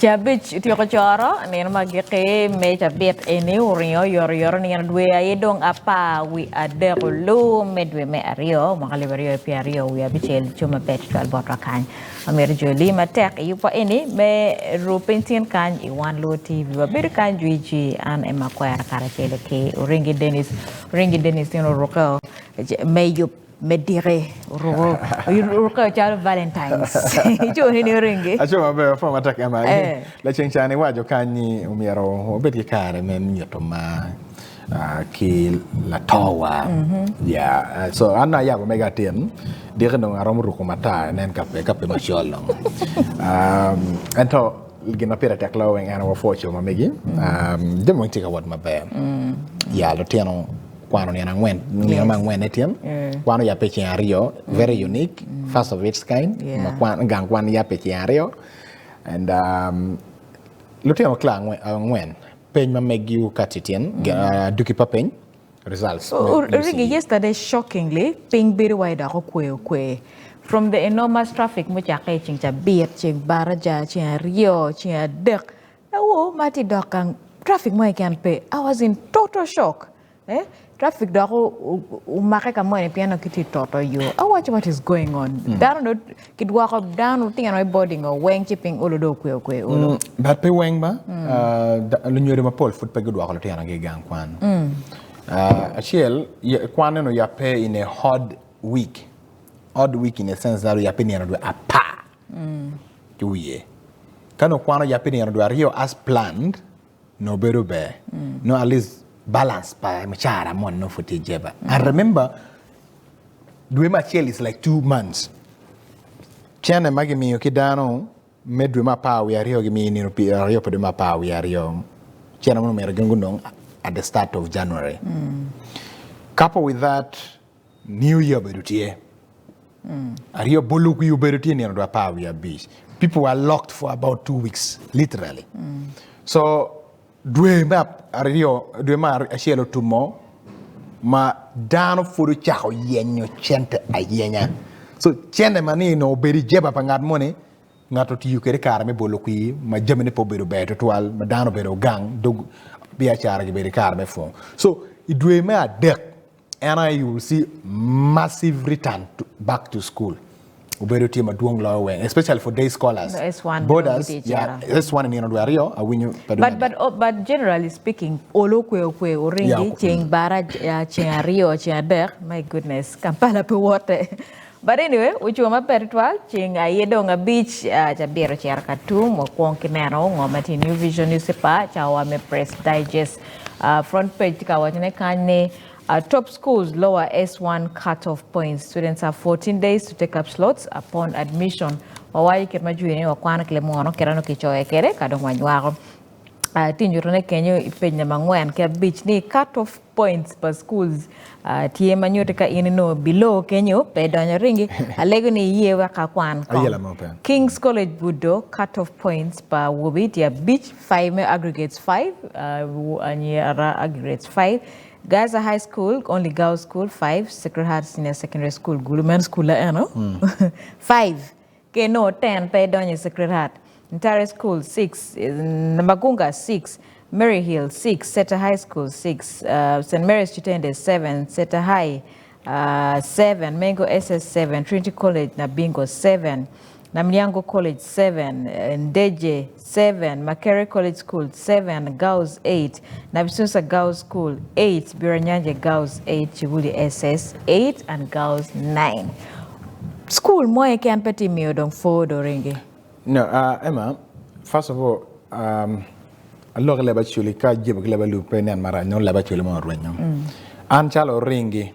Chabich itiyo ko choro ni magike me chabit eni uriyo yor ni dwe ayedong apa wi ade lu medwe me ario makaliberio pi ario wi abichel chuma pet kal botra kan amer joli matek yu pa eni me rupintin kan I wan lo tv wa bir kan juiji an e makwara karachele ke ringi Dennis no roko me yup medire ruko chal Valentine's jo ni ringi acho mabe fa mataka ma la chenchane wajo kanyi umiero obeti kare men nyoto ma ki la towa yeah so anna ya go mega tem dire no arom ruko mata nen kape macholo ento gina pera teklo wen ana wo focho ma megi demo tika wat mabe ya lo tiano kwano ni ngwen ni ngwen etiem kwano ya peche ario very unique first of its kind ma kwan ya peche ario and lutema klang ngwen pen ma megiu katitien duki papen results really yesterday shockingly ping biri wide ko kwe from the enormous traffic mo cha kay ching biet ching baraja ching rio ching dek wo mati dokang traffic mo can pay I was in total shock traffic dako umake kama ni piano kiti toto yo I watch what is going on down no kid walk up down thing and boarding or weng chipping olodo kwe olo but pe weng ba lu nyori ma pol foot pe gudwa ko tiana ge gang kwan achiel kwan no ya pay in a odd week in a sense that ya pay ni do apa tuye kano kwan ya pay ni do rio as planned no better be no at least balance by machara mon no footage jeba and remember Dwema Chiel is like 2 months chane magi mi okidano medwema pa we ario gi mi ni rio po dwema pa we ario chane mo mere ganguno at the start of January couple with that new year berutie ario boluku yu berutie ni ndo pa we beach people were locked for about 2 weeks literally so Dwema Chiel tumo ma dano furu chao yenyo chente ayenya so chende mani no beri jeba pa ngat mone ngato ti yukere kara me bolokui ma jamene po beru beto twal ma dano beru gang dog biya chara gi beri kara me fon so Dwema dek and you will see massive return back to school uberu team duong law way especially for day scholars borders S1 in Rio awinyu but generally speaking olokwe oringi ching bara ching Rio ching der my goodness Kampala pe wote but anyway uchuma pertwal ching ayedonga beach cha biro chiar katum okwong kinero ngomati New Vision newspaper cha wame press digest front page kawatine kane top schools lower S1 cutoff points. Students have 14 days to take up slots upon admission. Wawai kirma juini wakwana kile mwono kerano kichoe kere kadong wanywaro. Tinjurone kenyo ipenye mangwen kia beach ni cutoff points per schools. Tiye manyote ka inino below kenyo pedonyo ringi. Alego ni iye waka kwan. King's College Budo cutoff points per wubit ya beach 5 aggregates 5. Anyara aggregates 5. Gaza High School, only girls school, 5. Sacred Heart Senior Secondary School, Guluman School, 5. Keno, 10, Pedonye Sacred Heart. Ntare School, 6. Namagunga, 6. Mary Hill, 6. Seta High School, 6. St. Mary's Chitende, 7. Seta High, 7. Mango SS, 7. Trinity College, Nabingo, 7. Namnyango College, 7. Ndeje, 7. Makere College School, 7. Gauss, 8. Nabisusa Gauss School, 8. Biranyanje Gauss, 8. Chivuli SS, 8. And Gauss, 9. School, moye kian peti miodong fodo ringi? No, Emma, first of all, a log leba chuli ka jib leba lupe ni mara no leba chuli mo renyo. An chalo ringi,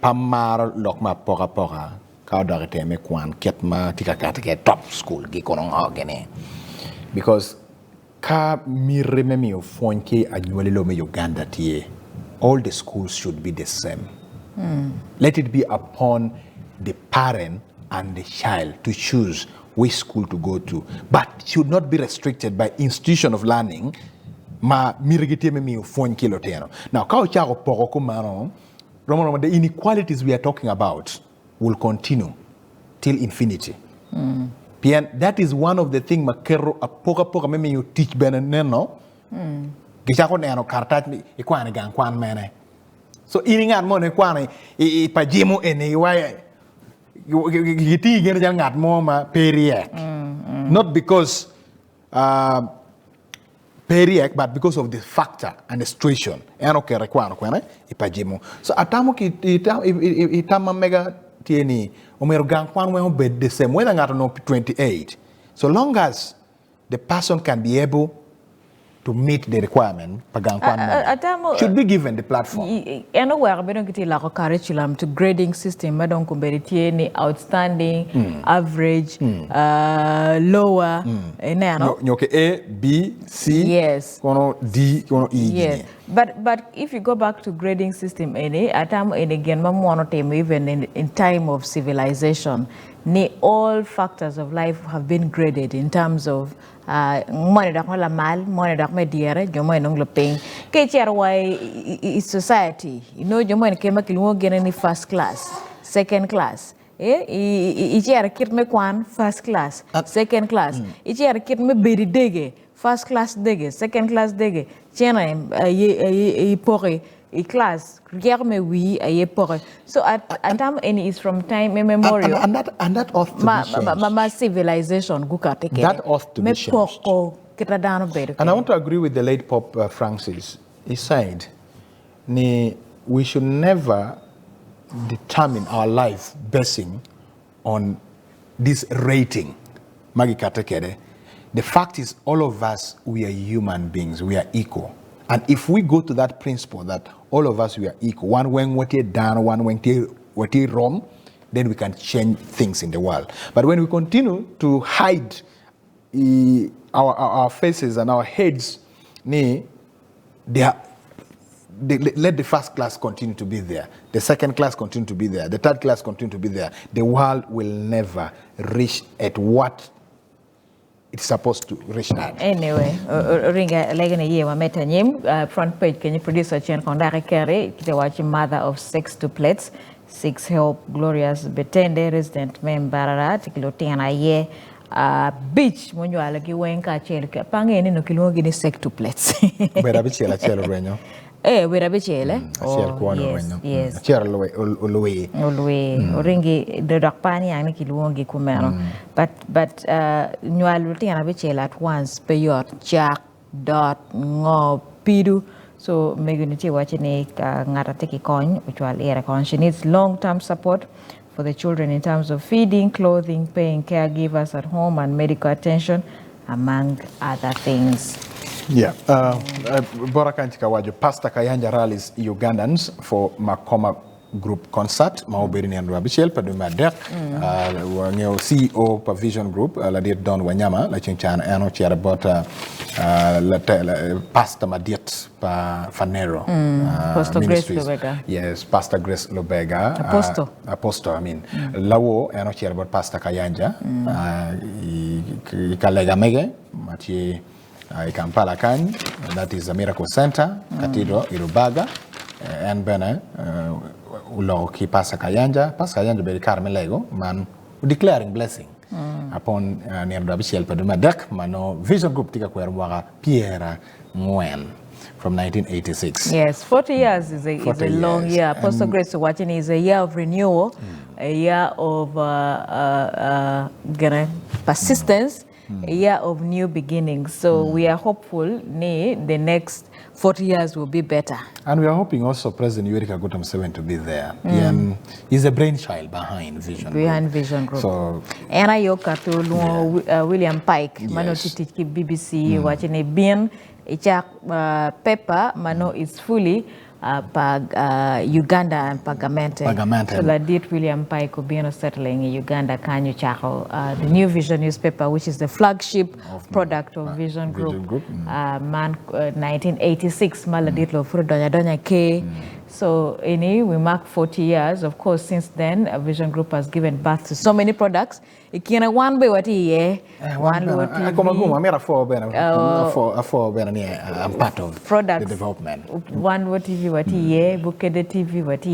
pamaro lok ma poka. Kao dagete me kwan ket ma tika ke top school gi konong ogene because ka mi rememi o fonke annually lo me Uganda tie all the schools should be the same let it be upon the parent and the child to choose which school to go to but should not be restricted by institution of learning ma mi regete me o fonke lo teno now ka o chako poko kumano the inequalities we are talking about will continue till infinity. That is one of the things makero a poka me you teach beneneno. Gishako neno kartat ikwane gang kwan mene. So iningat mo ne kwane pajimo ene iwaye giti gene jangat mo ma periek. Not because periek, but because of the factor and the situation. Eno kere kwano kwene ipajimo. So atamo ki itama mega tieni omero gang kwan we be the same whether ngato no 28. So long as the person can be able to meet the requirement, should be given the platform. And we are going to like a curriculum to grading system. We don't compare outstanding, average, lower. Okay, A, B, C. Yes. D, E. Yes. But if you go back to grading system, at time again, even in time of civilization, all factors of life have been graded in terms of money dak la mal money dak me diere jomo en nglo peng ke is society jomo en kema kilwo gene ni first class second class i kit me kwan first class second class i kit me beri dege first class dege second class dege chena i pore i class me we so at time any is from time memorial and that ought to be changed. Ma civilization that ought to be changed. And I want to agree with the late Pope Francis. He said we should never determine our life basing on this rating. The fact is all of us, we are human beings, we are equal. And if we go to that principle that all of us we are equal, one when what you done, one when what you wrong, then we can change things in the world. But when we continue to hide our faces and our heads, let the first class continue to be there, the second class continue to be there, the third class continue to be there. The world will never reach at what it's supposed to reach at. Anyway, ringa legene ye wa meta nyim front page kenye producer chen kondare kere kite wachi mother of 6 duplets 6 help glorious betende resident member tikilo tiana ye beach monyo alagi wenka chel pange ni no kilo gini sek duplets bera bichela chelo renyo wera bechele yes chero lowe oringi de dakpani yani kilwongi kumeno but nywalu tina bechele at once peyot jack dot ngo pidu so meguniti wachine ngata teki coin which will era coin she needs long-term support for the children in terms of feeding, clothing, paying caregivers at home and medical attention among other things. Yeah, Bora Kanchika Wajo, Pastor Kayanja rallies Ugandans for Makoma Group concert. Maubiri and Rabichel, Paduma Dek, CEO Vision Group, Ladir Don Wanyama, Lachinchan, Ano Chiara Bota, Pastor Madiet Fanero, Pastor Grace Lobega. Yes, Pastor Grace Lobega. Apostle, I mean. Lawo, Ano Chiara Bota Pastor Kayanja, Ikalega Mege, Machi. Kampala Kany, that is a Miracle Center, Cathedral, Irubaga, and Bene, Ulo ki Pastor Kayanja Beri Carmelego, man declaring blessing upon Niam Rabishel Paduma Dek, Mano Vision Group Tika Kwerwaga, Pierre Ngwen from 1986. Yes, 40 years is a long year. Apostle Grace watching is a year of renewal, a year of persistence. A year of new beginnings. So we are hopeful the next 40 years will be better. And we are hoping also President Yoweri Kaguta Museveni to be there. He's a brainchild behind Vision Group. So, and I to William Pike, Mano Titiki BBC, watching a bin, a paper, Mano is fully Uganda and Pagamente. So that did William Pike could be settling in Uganda, Kanyu Chako, the New Vision newspaper, which is the flagship product of Vision Group. 1986, Maladitlo Donya K. So we mark 40 years. Of course, since then, Vision Group has given birth to so many products. Ikina one way what I'm part of products, the development. One way TV what Bukede TV what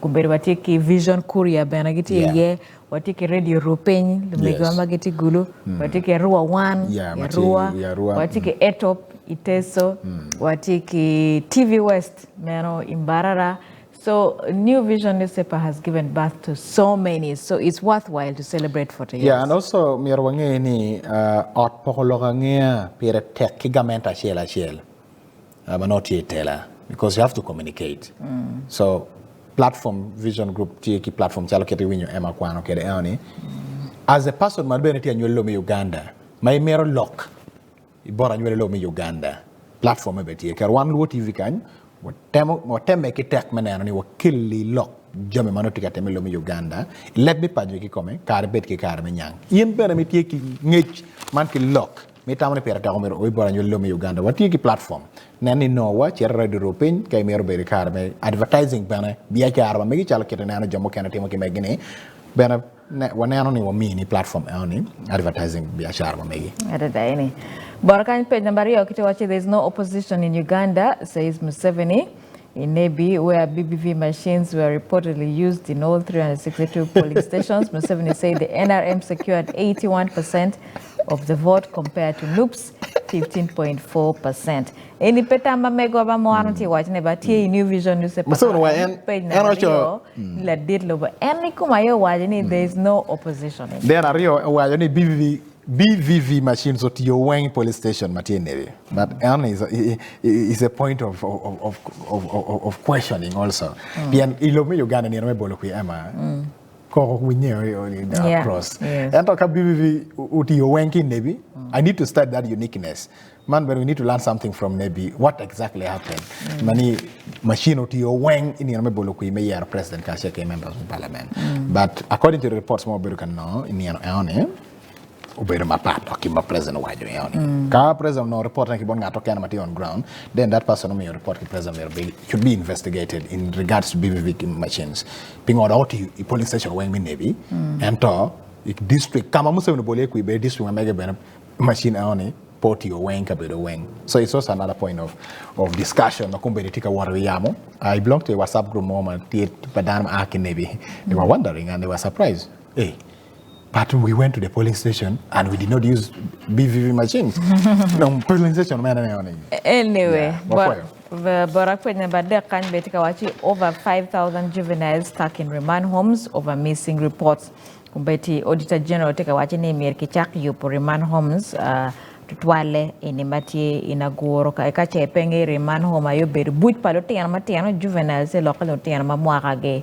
Kumberi Vision Courier Benagiti watike radio Rupiny lumegwa mageti gulu watike Rua 1 Rua watike Etop Iteso watike TV West meno Imbarara. So New Vision newspaper has given birth to so many, so it's worthwhile to celebrate 40 years. Yeah, and also mirwange ni ot pokologangea pire tech government ashel manoti tela because you have to communicate. So platform Vision Group TK platform chalo kete winyo ema kwano kede eoni. As a person madbene ti anywelo mi Uganda, my mero lock ibora anywelo mi Uganda platform ebeti ker one luo TV kan Whatever tek maneno ni wakili lock jome mano tika teme lo mi Uganda let me paju ki come kar bet ki kar me nyang yen pere mi tie ki ngech man ki lock mi tamone pere ta ko o bora nyol lo mi Uganda wati ki platform nani no wa cer radio Rupiny kay mero be kar me advertising bana biya kar ba mi chala kete nana jomo kana temo ki megine bana waneno ni wa mini platform oni advertising biya char ba megi adada ini Borakan page number Kitawachi, there is no opposition in Uganda, says Museveni. In Nebi, where BBV machines were reportedly used in all 362 polling stations, Museveni said the NRM secured 81% of the vote compared to NUP's 15.4%. Any petamba mego ba moanti watch never tea New Vision newspaper. Page number la did lobo. Any kumayo wajini there is no opposition. Then Rio wajini BVV machines at your Wang police station, Martinelli. But is a point of questioning also. Pian ilomi Uganda ni rame bolo Emma. Ko winye across. And talk BVV uti your Wanking Navy. I need to start that uniqueness. Man, but we need to learn something from Nebi. What exactly happened? Many machine uti your Wang in your bolo mayor president Kashake members of parliament. But according to the reports, more can know in your own. Ubero mapat okimba president wajo yoni ka president no report na kibon ngato kana mati on ground then that person no report ki president should be investigated in regards to BVV machines ping order oti police station when Nebi ento district kama muso no bole ku be district mega be machine oni poti o wen ka be do wen so it's also another point of discussion no kumbe tika waro yamo. I belong to a WhatsApp group moment padam aki Nebi they were wondering and they were surprised but we went to the polling station and we did not use BVV machines. No polling station, man. Anyway, but over 5,000 juveniles stuck in remand homes over missing reports. Kumbeti Auditor General Tekawachi ne Mirkichak yupo remand homes tutwale inimati inaguro ka ekache penge remand home ayo berbuj palote yana matiano juveniles local lotiana mamwakage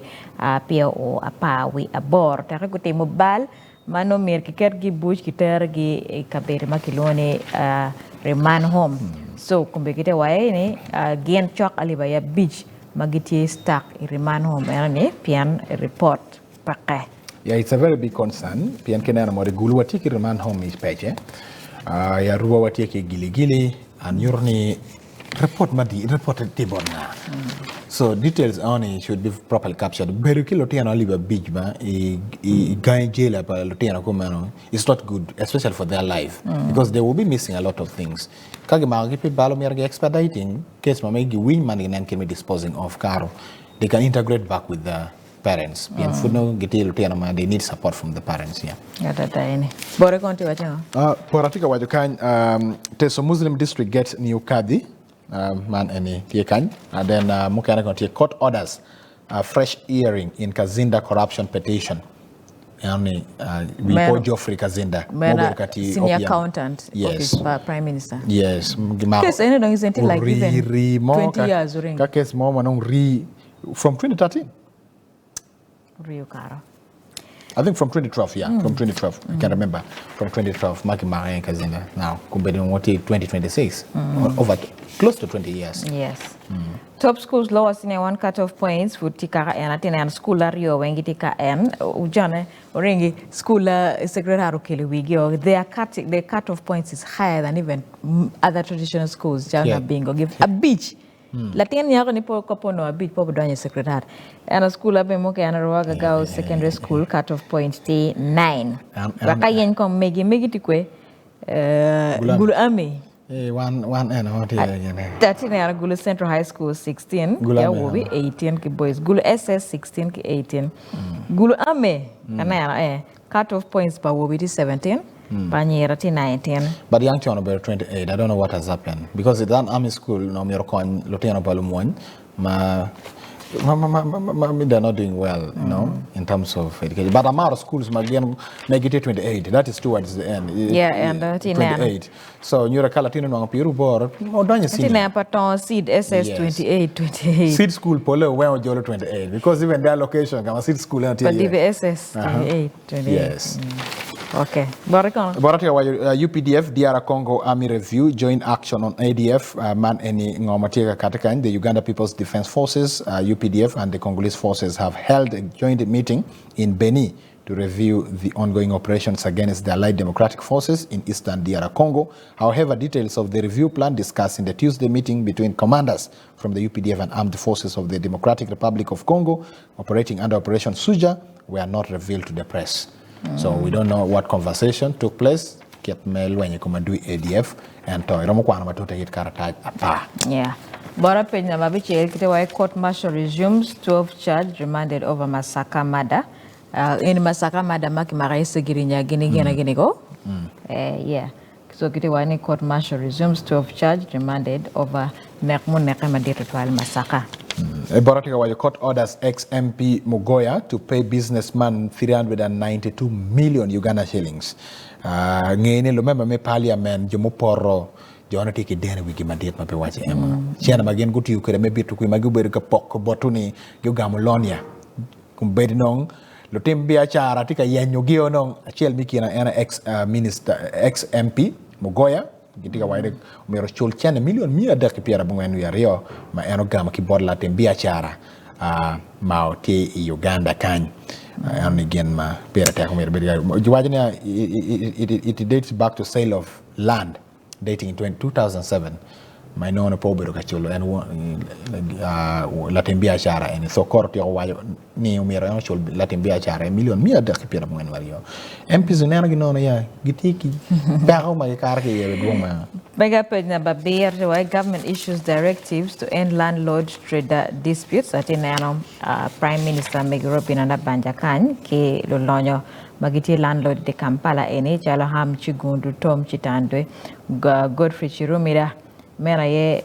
pia o apawi abor takakute mobile mano mir kikergi bush kitergi kabere makilone remand home so kumbe kite wae ni gen chok alibaya beach magiti stuck remand home yani pian report pake. Yeah, it's a very big concern. Pian kenana mo regulu watiki remand home is peche ya ruwa watiki gili and yurni report tibona. So details on it should be properly captured. Beruki lotiana live a beach ba guy jail pa lotiana kumano. It's not good, especially for their life because they will be missing a lot of things. Kage magipi balo merge expediting case mamegi win money and can be disposing of caro. They can integrate back with the parents. Pian funo giti lotiana they need support from the parents. Yeah. Yatata ini. Bore konti wacho. Poratika wajokan Teso Muslim district gets new kadi. Man any tiekan and then mukana konti court orders fresh hearing in Kazinda corruption petition yani we Geoffrey Kazinda senior accountant yes of Prime Minister yes case any don't isn't like even 20 years ring ka case mo manong from 2013 Rio Caro I think from 2012, yeah, from 2012. I can remember from 2012, Maki Maria Kazinda. Now, compared to 2026, over close to 20 years. Yes. Top schools lowest in one cut-off points for Tika and Atina school Rio Wengi Tika and Ujane Oringi school secretary Kiliwigi. Their cut-off points is higher than even other traditional schools. Jana Bingo give a beach. Latin yako ni po kopono a beach po doanye secretary. And a school abe moke anaruaga gao secondary school cut-off point T9. Waka yen kom megi tikwe gulu ami. one and what here. 13 era Gulu Central High School 16, ya wobi 18 ki boys. Gulu SS 16 ki 18. Gulu Ame kana cut off points pa wobi 17. Banyera 19. But young children about 28. I don't know what has happened because it's an army school. No, me recon Lothian Palumwan. They're not doing well, you know, in terms of education. But amount of schools make it 28. That is towards the end. Yeah, and 28. So you're a Latino no Peru board. Oh, don't you see? Paton seed SS 28. Seed school polo where on Jolo 28 because even their location can seed school until. But DBSS 28. Yes. Okay. Barakan. UPDF, DR Congo Army Review, joint action on ADF, man any ngomatega katakan. The Uganda People's Defense Forces, UPDF, and the Congolese forces have held a joint meeting in Beni to review the ongoing operations against the Allied Democratic Forces in eastern DR Congo. However, details of the review plan discussed in the Tuesday meeting between commanders from the UPDF and armed forces of the Democratic Republic of Congo operating under Operation Suja were not revealed to the press. So we don't know what conversation took place. Get mail when you come and do ADF and to yeah. Bora penya mabichi kitewa court martial resumes 12 charge remanded over Masaka Mada. In Masaka Mada maki maraisa girinya gini go. Yeah. So kitewa ni court martial resumes 12 charge remanded over Nekmu Nekemadi Ritual Masaka. Boratika court orders ex-MP Mugoya to pay businessman 392 million Uganda shillings. Ngene lumemba me parliament jomuporo jona tiki dene wiki mandiet mape wache ema. Chiana magen guti ukere me bitu kui maguberi ka pok botuni gamulonia. Kumbedi nong lutim biachara tika yenyo gio nong achiel mikina ena ex-minister ex-MP Mugoya. Gitika waide umero chul chane million mia daki piara bungwenu ya rio ma eno gama ki bodla tembia chara mao te Uganda kany eno again ma piara te kumero bedi juwajina it dates back to sale of land dating in 2007 my nono pobero kachulo and latembia chara and so korti wajo ni umero eno chul latembia chara million mia daki piara bungwenu ya rio MPs nena ginono ya gitiki bago magikarke yewe dwoma. Bega pejna babir why government issues directives to end landlord trader disputes at inano Prime Minister Rupiny na Banjakan ke lolonyo magiti landlord de Kampala ene chala ham chigundu tom chitandwe Godfrey Chirumira mera ye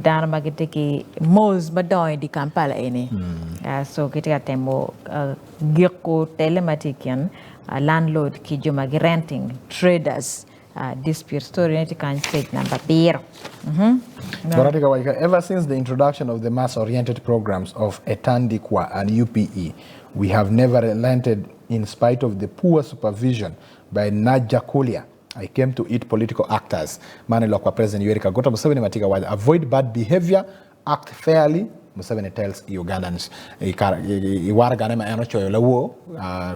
dana magiti ki moz badoy di Kampala ene so kitika temo giko telematikian landlord ki jumagi renting traders dispute story neti kan page number beer. Ever since the introduction of the mass-oriented programs of Etandikwa and UPE, we have never relented in spite of the poor supervision by Naja Kolia. I came to eat political actors. Manilokwa President Yoweri Kaguta Museveni matika waja avoid bad behavior, act fairly. Museveni tells Ugandans iwaragane ma eno choyo lawo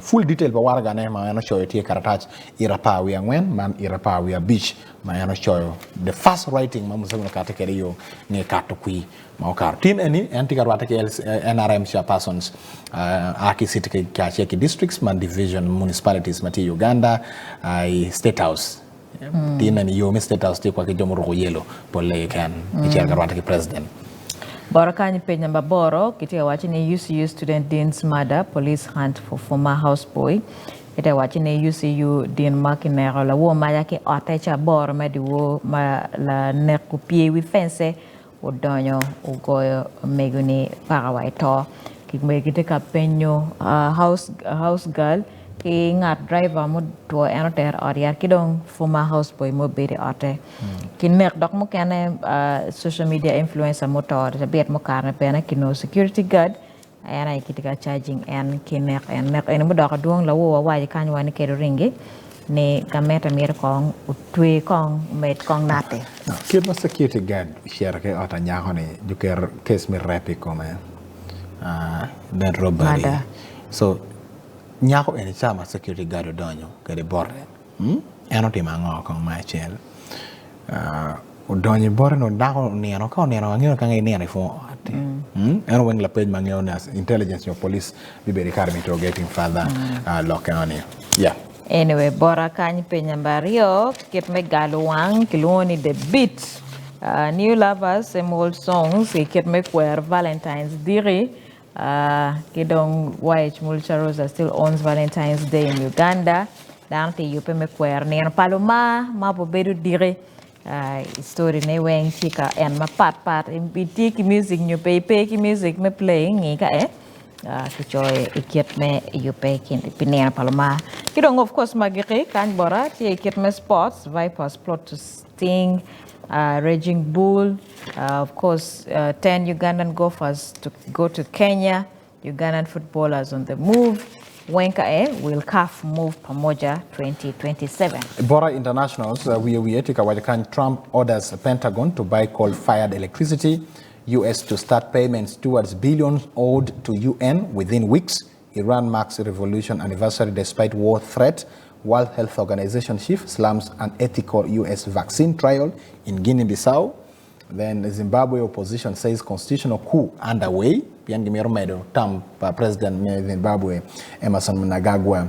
full detail ba waragane ma eno choyo tie karatach irapa wi angwen man irapa wi beach ma eno choyo the first writing ma Museveni katekere yo ne katokui ma okar tin eni antika rwata ke NRM chairpersons aki city ke cheki districts man division municipalities mati Uganda state house tin eni yo mi state house ti kwa ke jomo yelo polle kan ichia rwata ke president. Borakani page number boro kitia watching UCU student Dean's murder police hunt for former houseboy. Ita watching UCU Dean Makinero la wo maya ke atecha boro medi wo ma la nekupie wi fence odonyo ugoyo meguni parawaito kikmegite ka penyo house girl ki ngat driver mo to enoter area kidong former houseboy mo beri ate kinek dok mo kane social media influencer motor bet mo karne pena kino security guard ayana ikitika charging and kinek and nek ene mo dok duong lawo wa kan wani kedo ringi ne kameta mir kong utwe kong met kong nate kid mo security guard share ke ata nyako ne juker case mi rapi kome net robbery so nyako ene chama security guard donyo kade borre eno tima ngo ko ma chel donyo borre no dako neno ka neno ngino ka ngai neno fo ati eno when la page mangeo na intelligence your police be very careful to getting further lock on yeah Anyway, bora kany penyambario, kit me galuang, kiloni the beat. New lovers, same old songs, kit me queer Valentine's Day. Kidong White Mulcha Rosa still owns Valentine's Day in Uganda. Dante yupe me queer ni paloma, mapo bedu dire. Story ne weng chika and ma pat impiti ki music nyu pe ki music me playing ngi ka kichoy ikiet me yupe kin pinena paloma kidong of course magire kan bora ti ikiet me sports vipers plot to sting raging bull of course 10 Ugandan golfers to go to Kenya, Ugandan footballers on the move. Wenka will CAF move pamoja 2027. Bora Internationals, we Trump orders Pentagon to buy coal-fired electricity, U.S. to start payments towards billions owed to UN within weeks. Iran marks revolution anniversary despite war threat. World Health Organization chief slams unethical U.S. vaccine trial in Guinea-Bissau. Then the Zimbabwe opposition says constitutional coup underway. President Zimbabwe Emerson Mnangagwa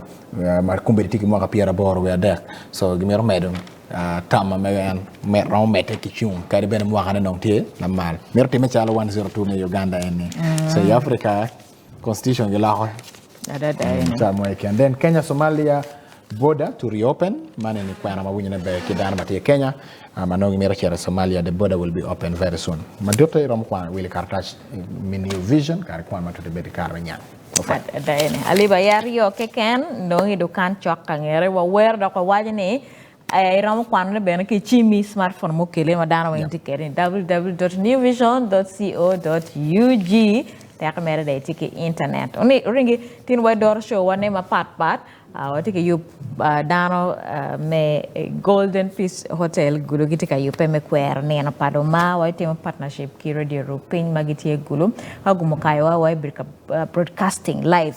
markumbe tiki mwaka pia boro we there. So gimero medo tama me romete kichum kadi ben mwaka na nongtie na mal. Mero time chalo 102 na Uganda ene. So Africa constitution gila and then Kenya Somalia border to reopen. Mane ni kwa na mawinyo na be kidana matie Kenya. Manongi mira kira Somalia, the border will be open very soon. Madote ramukwana wili kartach min new vision karikwana matote beti karwenya. Aliba yari yo keken nongi dukan chok kangere wa wer da kwa wajane ramukwana bena ki chimi smartphone mukele madana wa intikere www.newvision.co.ug taka mera da itiki internet. Oni ringi tin wa door show wane ma pat watike you dano me Golden Peace Hotel gulu gitika you pe me kwer ne na padoma wa team partnership ki radio Rupiny magitie gulu agumukaiwa wa broadcasting live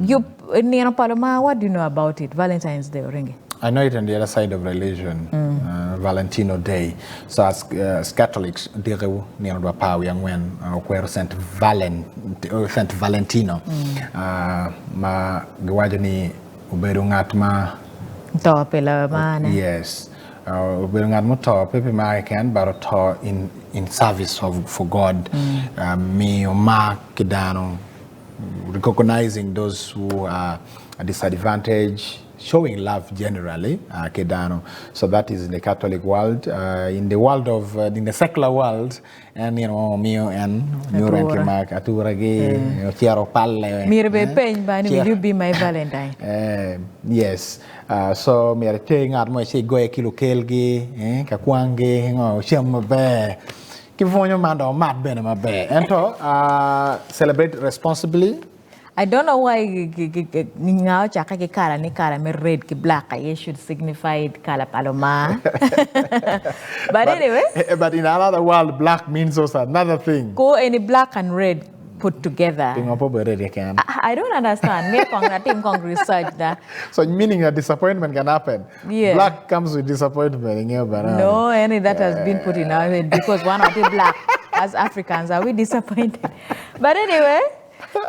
you ne na padoma. What do you know about it? Valentine's Day ringi. I know it on the other side of religion, Valentino Day. So as Catholics, direwu ni ndo pa yang wen kwero Saint Valentino. Ma gwajo ni uberu ngatma to pela mana. Yes. Uberu ngatma to pepe ma can but to in service for God. Me o ma kidano recognizing those who are disadvantaged, showing love generally, Kedano. So that is in the Catholic world. In the world of, in the secular world, and mio and Kimak, Aturage, Chiaro Palle. Mirbe Pen, will you be my Valentine? Yes. So, me are telling out my say, go a kilo kelgi, Kakwange, Sham Bear. Kifonyo Mando, Mat Benama Bear. And to celebrate responsibly. I don't know why ngao chaka ki kala ni kala me red ki black I should signify it kala paloma. but anyway. But in another world, black means also another thing. Go any black and red put together. I don't understand. Me kong research that. So meaning a disappointment can happen. Yeah. Black comes with disappointment. No, any that has been put in our head because one of the black as Africans are we disappointed. But anyway.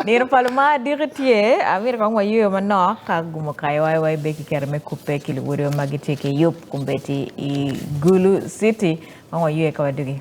Nir paloma diretier amir kong wa yu mano ka gumukai wai beki kerme kupe kili wuri magiti ke yup kumbeti I Gulu City kong wa yu ka wadugi.